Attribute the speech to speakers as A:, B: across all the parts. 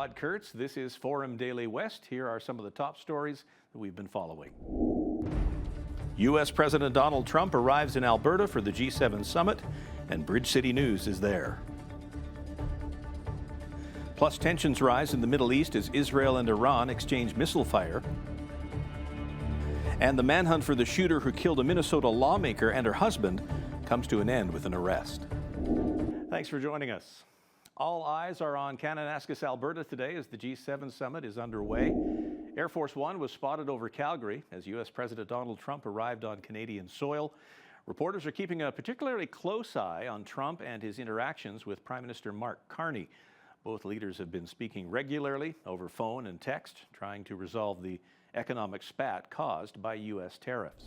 A: Rod Kurtz. This is Forum Daily West. Here are some of the top stories that we've been following. U.S. President Donald Trump arrives in Alberta for the G7 summit, and Bridge City News is there. Plus, tensions rise in the Middle East as Israel and Iran exchange missile fire. And the manhunt for the shooter who killed a Minnesota lawmaker and her husband comes to an end with an arrest. Thanks for joining us. All eyes are on Kananaskis, Alberta today as the G7 summit is underway. Air Force One was spotted over Calgary as U.S. President Donald Trump arrived on Canadian soil. Reporters are keeping a particularly close eye on Trump and his interactions with Prime Minister Mark Carney. Both leaders have been speaking regularly over phone and text, trying to resolve the economic spat caused by U.S. tariffs.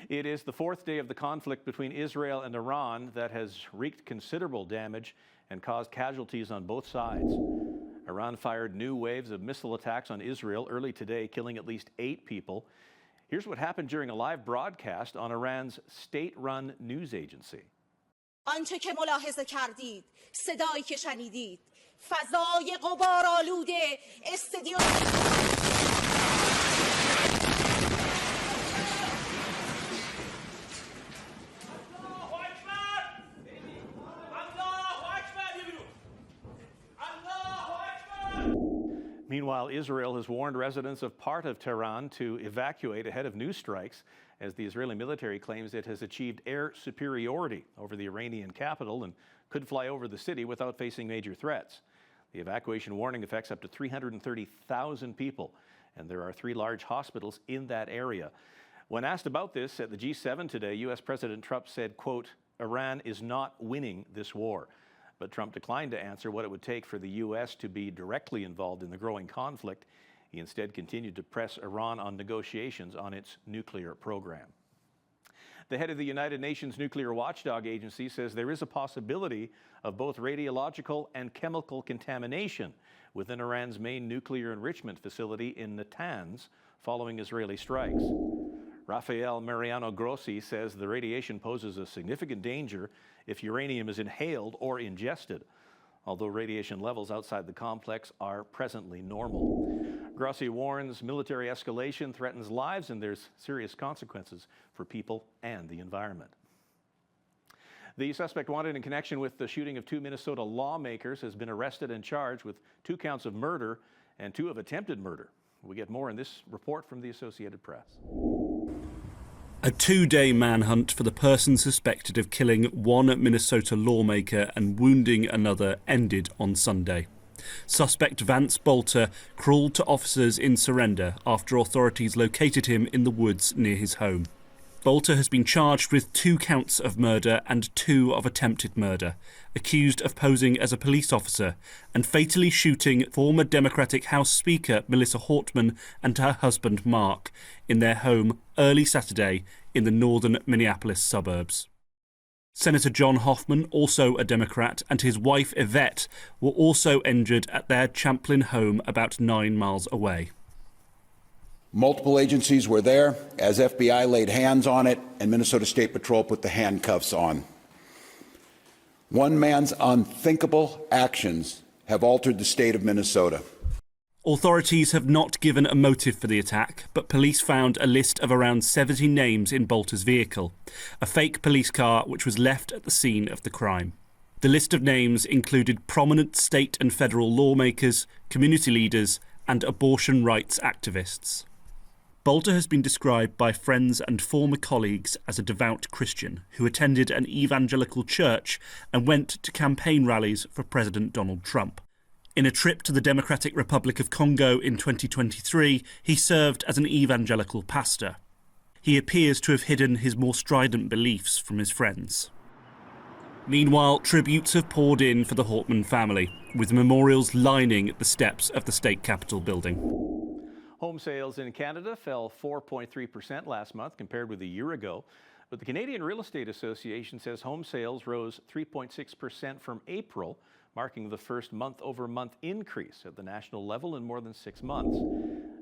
A: It is the fourth day of the conflict between Israel and Iran that has wreaked considerable damage and caused casualties on both sides. Iran fired new waves of missile attacks on Israel early today, killing at least 8 people. Here's what happened during a live broadcast on Iran's state-run news agency.
B: آنچه که ملاحظه کردید، صدایی که شنیدید، فضای غبارآلوده استادیوم
A: Meanwhile, Israel has warned residents of part of Tehran to evacuate ahead of new strikes as the Israeli military claims it has achieved air superiority over the Iranian capital and could fly over the city without facing major threats. The evacuation warning affects up to 330,000 people, and there are 3 large hospitals in that area. When asked about this at the G7 today, U.S. President Trump said, quote, "Iran is not winning this war." But Trump declined to answer what it would take for the U.S. to be directly involved in the growing conflict. He instead continued to press Iran on negotiations on its nuclear program. The head of the United Nations Nuclear Watchdog Agency says there is a possibility of both radiological and chemical contamination within Iran's main nuclear enrichment facility in Natanz following Israeli strikes. Rafael Mariano Grossi says the radiation poses a significant danger if uranium is inhaled or ingested, although radiation levels outside the complex are presently normal. Grossi warns military escalation threatens lives and there's serious consequences for people and the environment. The suspect wanted in connection with the shooting of 2 Minnesota lawmakers has been arrested and charged with 2 counts of murder and 2 of attempted murder. We get more in this report from the Associated Press.
C: A 2-day manhunt for the person suspected of killing 1 Minnesota lawmaker and wounding another ended on Sunday. Suspect Vance Bolter crawled to officers in surrender after authorities located him in the woods near his home. Bolter has been charged with 2 counts of murder and 2 of attempted murder, accused of posing as a police officer and fatally shooting former Democratic House Speaker Melissa Hortman and her husband Mark in their home early Saturday in the northern Minneapolis suburbs. Senator John Hoffman, also a Democrat, and his wife Yvette were also injured at their Champlin home about 9 miles away.
D: Multiple agencies were there as FBI laid hands on it and Minnesota State Patrol put the handcuffs on. One man's unthinkable actions have altered the state of Minnesota.
C: Authorities have not given a motive for the attack, but police found a list of around 70 names in Bolter's vehicle, a fake police car which was left at the scene of the crime. The list of names included prominent state and federal lawmakers, community leaders, and abortion rights activists. Bolter has been described by friends and former colleagues as a devout Christian who attended an evangelical church and went to campaign rallies for President Donald Trump. In a trip to the Democratic Republic of Congo in 2023, he served as an evangelical pastor. He appears to have hidden his more strident beliefs from his friends. Meanwhile, tributes have poured in for the Hortman family, with memorials lining the steps of the state capitol building.
A: Home sales in Canada fell 4.3% last month compared with a year ago, but the Canadian Real Estate Association says home sales rose 3.6% from April, marking the first month-over-month increase at the national level in more than 6 months.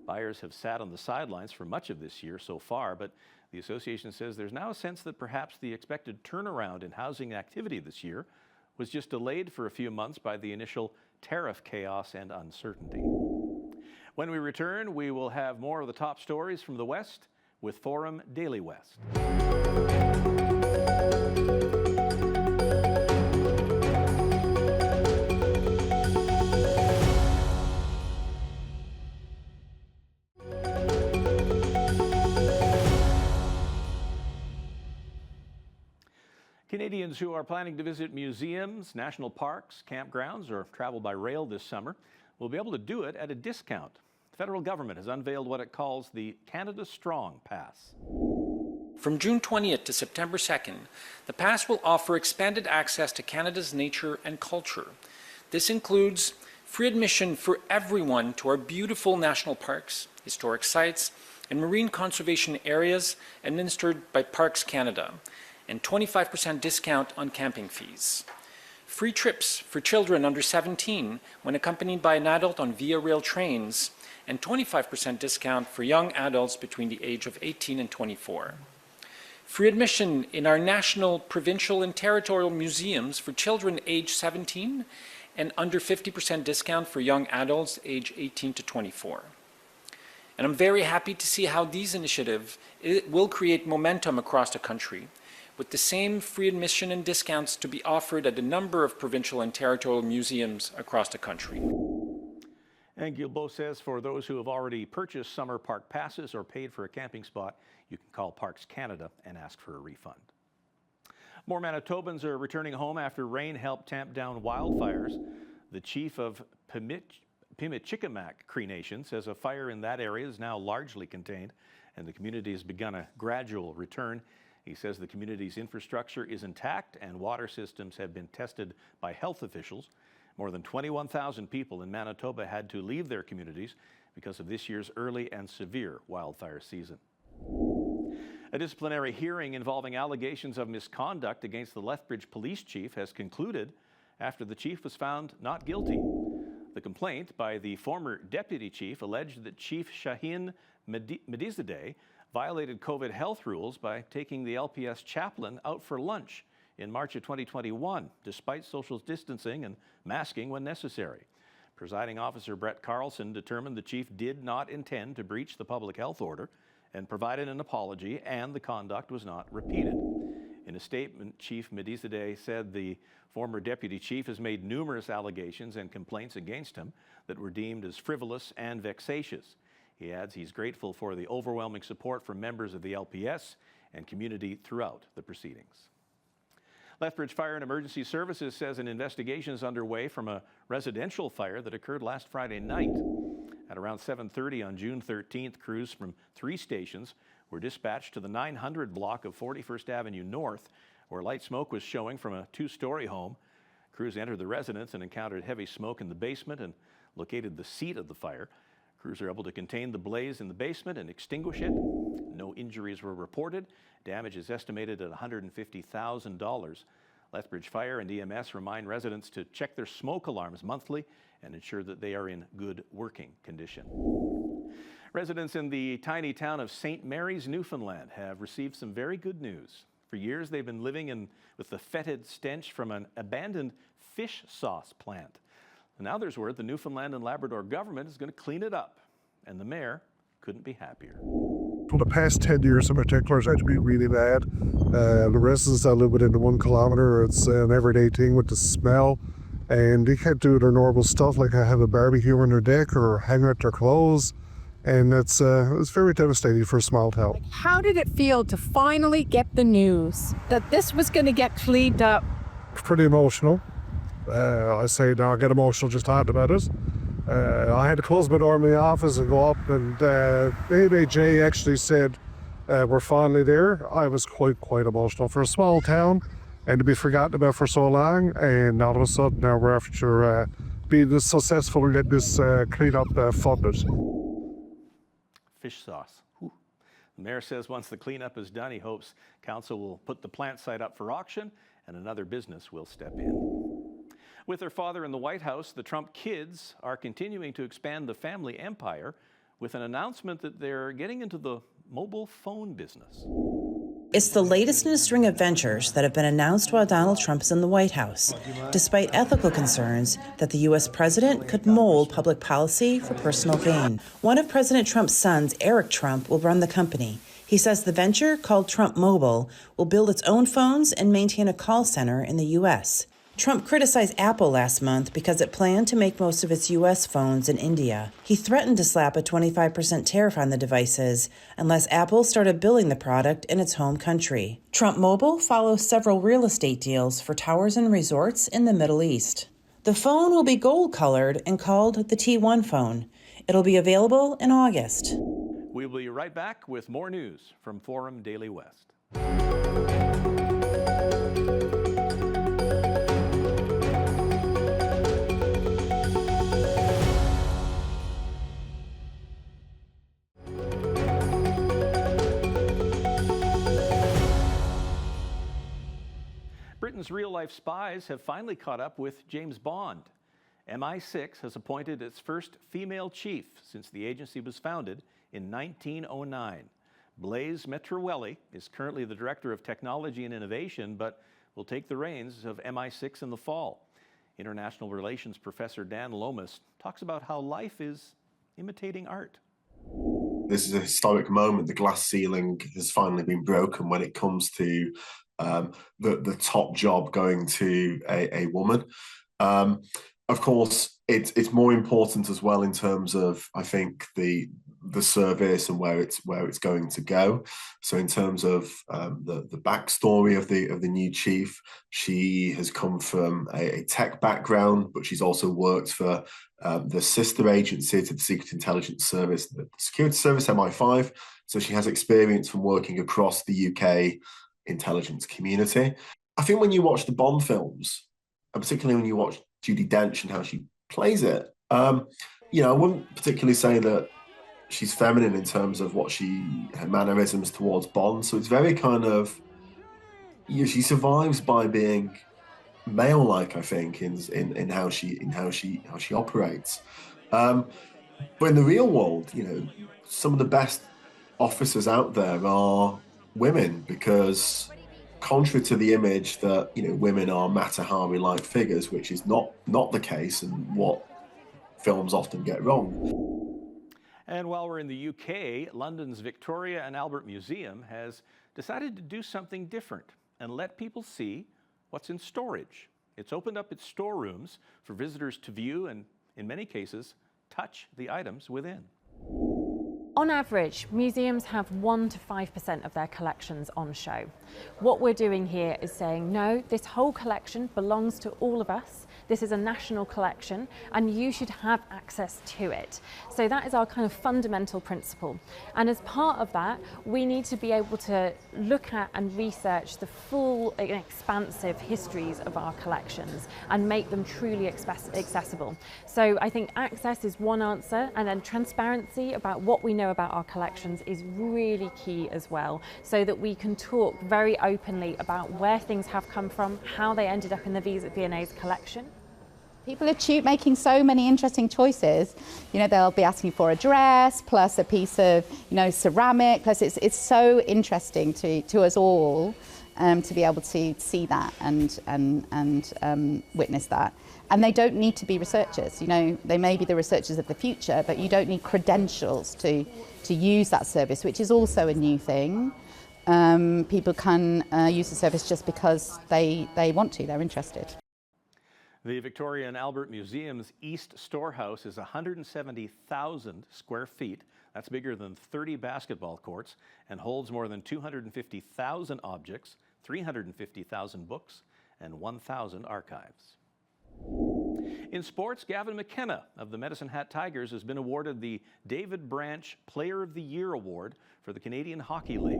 A: Buyers have sat on the sidelines for much of this year so far, but the association says there's now a sense that perhaps the expected turnaround in housing activity this year was just delayed for a few months by the initial tariff chaos and uncertainty. When we return, we will have more of the top stories from the West with Forum Daily West. Canadians who are planning to visit museums, national parks, campgrounds, or travel by rail this summer will be able to do it at a discount. The federal government has unveiled what it calls the Canada Strong Pass.
E: From June 20th to September 2nd, the pass will offer expanded access to Canada's nature and culture. This includes free admission for everyone to our beautiful national parks, historic sites, and marine conservation areas administered by Parks Canada, and 25% discount on camping fees. Free trips for children under 17 when accompanied by an adult on Via Rail trains, and 25% discount for young adults between the age of 18 and 24. Free admission in our national, provincial, and territorial museums for children age 17, and under 50% discount for young adults age 18 to 24. And I'm very happy to see how these initiatives will create momentum across the country, with the same free admission and discounts to be offered at a number of provincial and territorial museums across the country.
A: And Guilbeault says for those who have already purchased summer park passes or paid for a camping spot, you can call Parks Canada and ask for a refund. More Manitobans are returning home after rain helped tamp down wildfires. The chief of Pimichikamak Cree Nation says a fire in that area is now largely contained and the community has begun a gradual return. He says the community's infrastructure is intact and water systems have been tested by health officials. More than 21,000 people in Manitoba had to leave their communities because of this year's early and severe wildfire season. A disciplinary hearing involving allegations of misconduct against the Lethbridge police chief has concluded after the chief was found not guilty. The complaint by the former deputy chief alleged that Chief Shaheen Medizadeh violated COVID health rules by taking the LPS chaplain out for lunch in March of 2021, despite social distancing and masking when necessary. Presiding officer Brett Carlson determined the chief did not intend to breach the public health order and provided an apology, and the conduct was not repeated. In a statement, Chief Medizadeh said the former deputy chief has made numerous allegations and complaints against him that were deemed as frivolous and vexatious. He adds he's grateful for the overwhelming support from members of the LPS and community throughout the proceedings. Lethbridge Fire and Emergency Services says an investigation is underway from a residential fire that occurred last Friday night. At around 7:30 on June 13th, crews from 3 stations were dispatched to the 900 block of 41st Avenue North, where light smoke was showing from a 2-story home. Crews entered the residence and encountered heavy smoke in the basement and located the seat of the fire. Crews are able to contain the blaze in the basement and extinguish it. No injuries were reported. Damage is estimated at $150,000. Lethbridge Fire and EMS remind residents to check their smoke alarms monthly and ensure that they are in good working condition. Residents in the tiny town of St. Mary's, Newfoundland have received some very good news. For years, they've been living with the fetid stench from an abandoned fish sauce plant. And now there's word the Newfoundland and Labrador government is going to clean it up, and the mayor couldn't be happier.
F: For the past 10 years in particular, it's actually been really bad. The residents that live within the 1 kilometre, it's an everyday thing with the smell, and they can't do their normal stuff like have a barbecue on their deck or hang out their clothes, and it's very devastating for a small town.
G: How did it feel to finally get the news that this was going to get cleaned up?
F: Pretty emotional. I say now I get emotional just talking about it. I had to close my door in the office and go up, and ABJ actually said we're finally there. I was quite emotional for a small town and to be forgotten about for so long, and all of a sudden now we're after being this successful and get this clean-up funded.
A: Fish sauce. Whew. The mayor says once the cleanup is done, he hopes council will put the plant site up for auction and another business will step in. With their father in the White House, the Trump kids are continuing to expand the family empire with an announcement that they're getting into the mobile phone business.
H: It's the latest in a string of ventures that have been announced while Donald Trump is in the White House, despite ethical concerns that the U.S. president could mold public policy for personal gain. One of President Trump's sons, Eric Trump, will run the company. He says the venture, called Trump Mobile, will build its own phones and maintain a call center in the U.S. Trump criticized Apple last month because it planned to make most of its U.S. phones in India. He threatened to slap a 25% tariff on the devices unless Apple started billing the product in its home country. Trump Mobile follows several real estate deals for towers and resorts in the Middle East. The phone will be gold-colored and called the T1 phone. It'll be available in August.
A: We'll be right back with more news from Forum Daily West. Britain's real-life spies have finally caught up with James Bond. MI6 has appointed its first female chief since the agency was founded in 1909. Blaise Metrowelli is currently the Director of Technology and Innovation, but will take the reins of MI6 in the fall. International Relations Professor Dan Lomas talks about how life is imitating art.
I: This is a historic moment. The glass ceiling has finally been broken when it comes to the top job going to a woman. Of course, it's more important as well in terms of, I think, the service and where it's going to go. So in terms of the backstory of the new chief, she has come from a tech background, but she's also worked for the sister agency to the Secret Intelligence Service, the Security Service, MI5. So she has experience from working across the UK intelligence community. I think when you watch the Bond films, and particularly when you watch Judi Dench and how she plays it, I wouldn't particularly say that she's feminine in terms of her mannerisms towards Bond. So it's very kind of, she survives by being male-like, I think, in how she operates. But in the real world, some of the best officers out there are women, because contrary to the image that women are Mata Hari-like figures, which is not the case and what films often get wrong.
A: And while we're in the UK, London's Victoria and Albert Museum has decided to do something different and let people see what's in storage. It's opened up its storerooms for visitors to view and, in many cases, touch the items within.
J: On average, museums have 1 to 5% of their collections on show. What we're doing here is saying, no, this whole collection belongs to all of us. This is a national collection and you should have access to it. So that is our kind of fundamental principle. And as part of that, we need to be able to look at and research the full and expansive histories of our collections and make them truly accessible. So I think access is one answer, and then transparency about what we know about our collections is really key as well, so that we can talk very openly about where things have come from, how they ended up in the V&A's collection.
G: People are making so many interesting choices. They'll be asking for a dress, plus a piece of, ceramic, plus it's so interesting to us all to be able to see that and witness that. And they don't need to be researchers. They may be the researchers of the future, but you don't need credentials to use that service, which is also a new thing. People can use the service just because they want to, they're interested.
A: The Victoria and Albert Museum's East Storehouse is 170,000 square feet. That's bigger than 30 basketball courts and holds more than 250,000 objects, 350,000 books, and 1,000 archives. In sports, Gavin McKenna of the Medicine Hat Tigers has been awarded the David Branch Player of the Year Award for the Canadian Hockey League.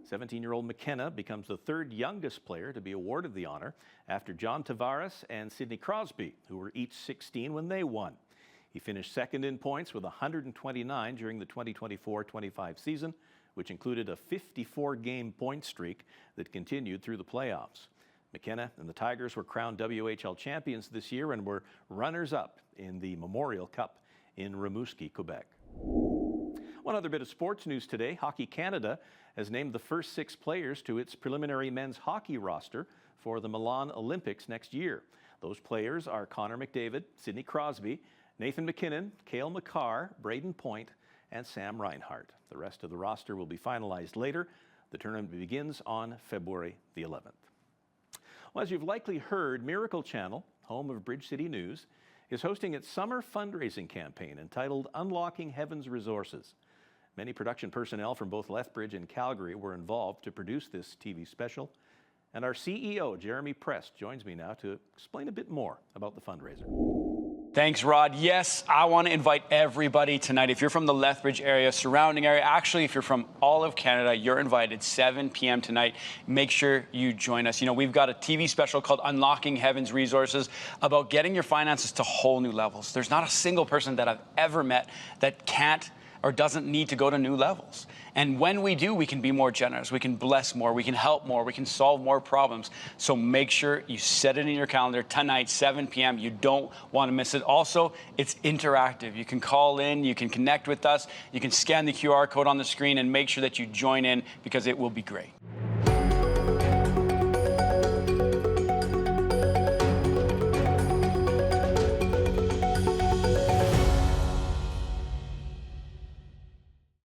A: 17-year-old McKenna becomes the third youngest player to be awarded the honor after John Tavares and Sidney Crosby, who were each 16 when they won. He finished second in points with 129 during the 2024-25 season, which included a 54-game point streak that continued through the playoffs. McKenna and the Tigers were crowned WHL champions this year and were runners-up in the Memorial Cup in Rimouski, Quebec. One other bit of sports news today. Hockey Canada has named the first 6 players to its preliminary men's hockey roster for the Milan Olympics next year. Those players are Connor McDavid, Sidney Crosby, Nathan McKinnon, Cale Makar, Braden Point, and Sam Reinhart. The rest of the roster will be finalized later. The tournament begins on February the 11th. Well, as you've likely heard, Miracle Channel, home of Bridge City News, is hosting its summer fundraising campaign entitled Unlocking Heaven's Resources. Many production personnel from both Lethbridge and Calgary were involved to produce this TV special. And our CEO, Jeremy Prest, joins me now to explain a bit more about the fundraiser.
K: Thanks, Rod. Yes, I want to invite everybody tonight. If you're from the Lethbridge area, surrounding area, actually, if you're from all of Canada, you're invited 7 p.m. tonight. Make sure you join us. You know, we've got a TV special called Unlocking Heaven's Resources about getting your finances to whole new levels. There's not a single person that I've ever met that can't or doesn't need to go to new levels. And when we do, we can be more generous, we can bless more, we can help more, we can solve more problems. So make sure you set it in your calendar tonight, 7 p.m. You don't want to miss it. Also, it's interactive. You can call in, you can connect with us, you can scan the QR code on the screen and make sure that you join in because it will be great.